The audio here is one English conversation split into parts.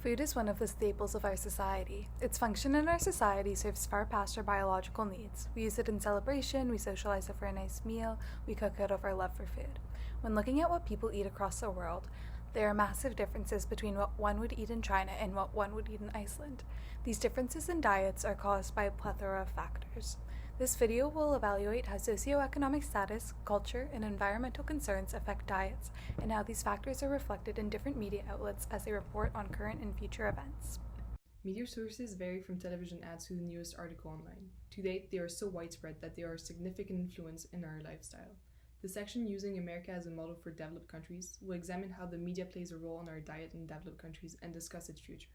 Food is one of the staples of our society. Its function in our society serves far past our biological needs. We use it in celebration, we socialize over a nice meal, we cook out of our love for food. When looking at what people eat across the world, there are massive differences between what one would eat in China and what one would eat in Iceland. These differences in diets are caused by a plethora of factors. This video will evaluate how socioeconomic status, culture, and environmental concerns affect diets, and how these factors are reflected in different media outlets as they report on current and future events. Media sources vary from television ads to the newest article online. To date, they are so widespread that they are a significant influence in our lifestyle. The section using America as a model for developed countries will examine how the media plays a role in our diet in developed countries and discuss its future.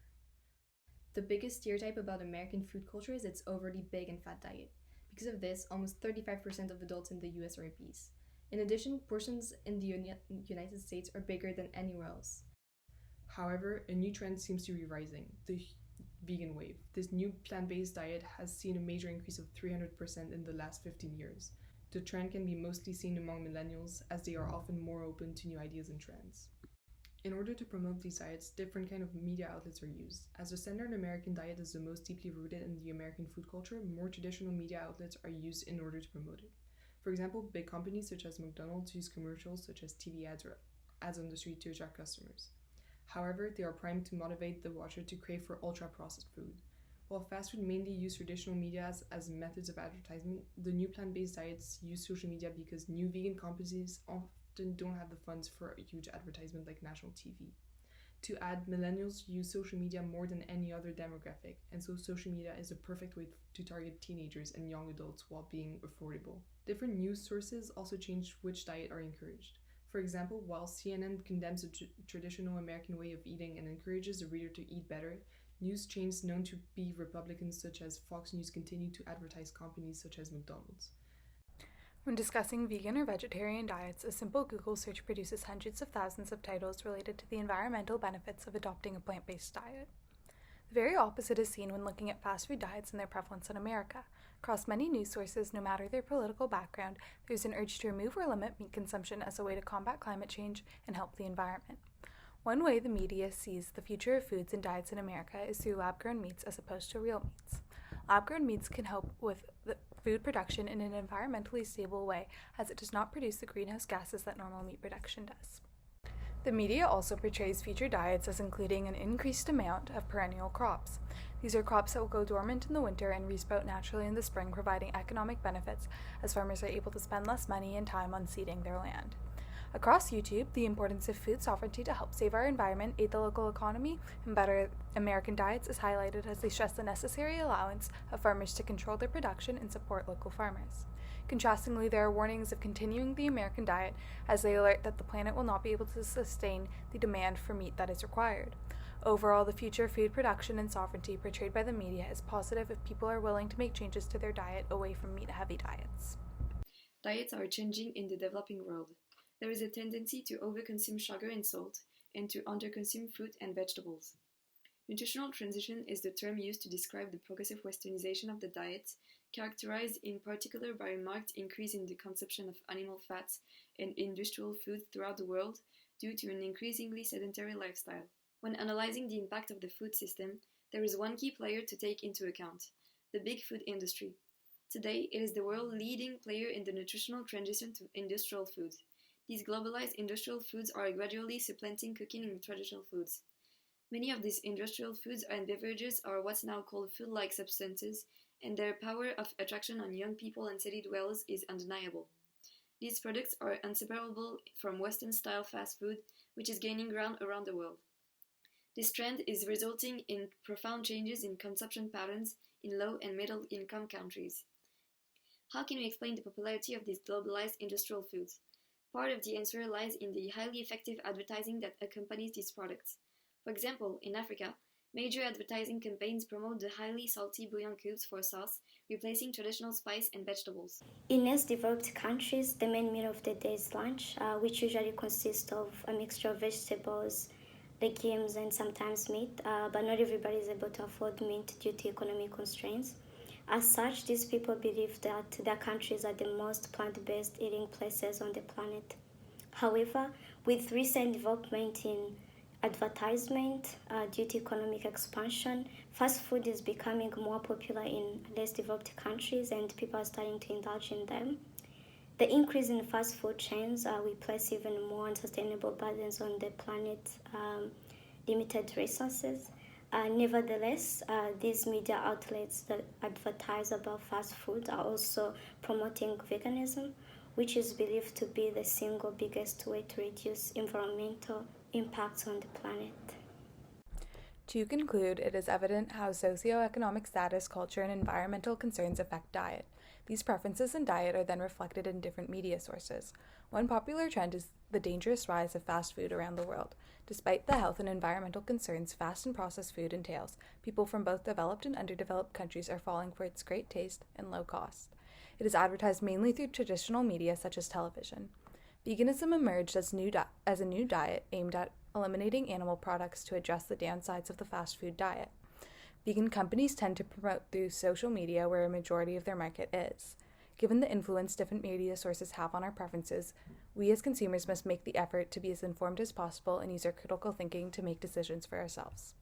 The biggest stereotype about American food culture is its overly big and fat diet. Because of this, almost 35% of adults in the US are obese. In addition, portions in the United States are bigger than anywhere else. However, a new trend seems to be rising, the vegan wave. This new plant-based diet has seen a major increase of 300% in the last 15 years. The trend can be mostly seen among millennials, as they are often more open to new ideas and trends. In order to promote these diets, different kinds of media outlets are used. As the standard American diet is the most deeply rooted in the American food culture, more traditional media outlets are used in order to promote it. For example, big companies such as McDonald's use commercials such as TV ads or ads on the street to attract customers. However, they are primed to motivate the watcher to crave for ultra-processed food. While fast food mainly use traditional media as methods of advertisement, the new plant-based diets use social media because new vegan companies often don't have the funds for a huge advertisement like national TV. To add, millennials use social media more than any other demographic, and so social media is a perfect way to target teenagers and young adults while being affordable. Different news sources also change which diet are encouraged. For example, while CNN condemns the traditional American way of eating and encourages the reader to eat better, news chains known to be Republicans such as Fox News continue to advertise companies such as McDonald's. When discussing vegan or vegetarian diets, a simple Google search produces hundreds of thousands of titles related to the environmental benefits of adopting a plant-based diet. The very opposite is seen when looking at fast food diets and their prevalence in America. Across many news sources, no matter their political background, there's an urge to remove or limit meat consumption as a way to combat climate change and help the environment. One way the media sees the future of foods and diets in America is through lab-grown meats as opposed to real meats. Lab-grown meats can help with the food production in an environmentally stable way, as it does not produce the greenhouse gases that normal meat production does. The media also portrays future diets as including an increased amount of perennial crops. These are crops that will go dormant in the winter and resprout naturally in the spring, providing economic benefits as farmers are able to spend less money and time on seeding their land. Across YouTube, the importance of food sovereignty to help save our environment, aid the local economy, and better American diets is highlighted as they stress the necessary allowance of farmers to control their production and support local farmers. Contrastingly, there are warnings of continuing the American diet as they alert that the planet will not be able to sustain the demand for meat that is required. Overall, the future of food production and sovereignty portrayed by the media is positive if people are willing to make changes to their diet away from meat-heavy diets. Diets are changing in the developing world. There is a tendency to overconsume sugar and salt, and to underconsume fruit and vegetables. Nutritional transition is the term used to describe the progressive westernization of the diet, characterized in particular by a marked increase in the consumption of animal fats and industrial foods throughout the world due to an increasingly sedentary lifestyle. When analyzing the impact of the food system, there is one key player to take into account: the big food industry. Today, it is the world leading player in the nutritional transition to industrial foods. These globalized industrial foods are gradually supplanting cooking and traditional foods. Many of these industrial foods and beverages are what's now called food-like substances, and their power of attraction on young people and city dwellers is undeniable. These products are inseparable from Western-style fast food, which is gaining ground around the world. This trend is resulting in profound changes in consumption patterns in low and middle-income countries. How can we explain the popularity of these globalized industrial foods? Part of the answer lies in the highly effective advertising that accompanies these products. For example, in Africa, major advertising campaigns promote the highly salty bouillon cubes for sauce, replacing traditional spice and vegetables. In less developed countries, the main meal of the day is lunch, which usually consists of a mixture of vegetables, legumes, and sometimes meat, but not everybody is able to afford meat due to economic constraints. As such, these people believe that their countries are the most plant-based eating places on the planet. However, with recent development in advertisement. Due to economic expansion, fast food is becoming more popular in less developed countries and people are starting to indulge in them. The increase in fast food chains will place even more unsustainable burdens on the planet's limited resources. Nevertheless, these media outlets that advertise about fast food are also promoting veganism, which is believed to be the single biggest way to reduce environmental impacts on the planet. To conclude, it is evident how socioeconomic status, culture, and environmental concerns affect diet. These preferences in diet are then reflected in different media sources. One popular trend is the dangerous rise of fast food around the world. Despite the health and environmental concerns fast and processed food entails, people from both developed and underdeveloped countries are falling for its great taste and low cost. It is advertised mainly through traditional media such as television. Veganism emerged as a new diet aimed at eliminating animal products to address the downsides of the fast food diet. Vegan companies tend to promote through social media where a majority of their market is. Given the influence different media sources have on our preferences, we as consumers must make the effort to be as informed as possible and use our critical thinking to make decisions for ourselves.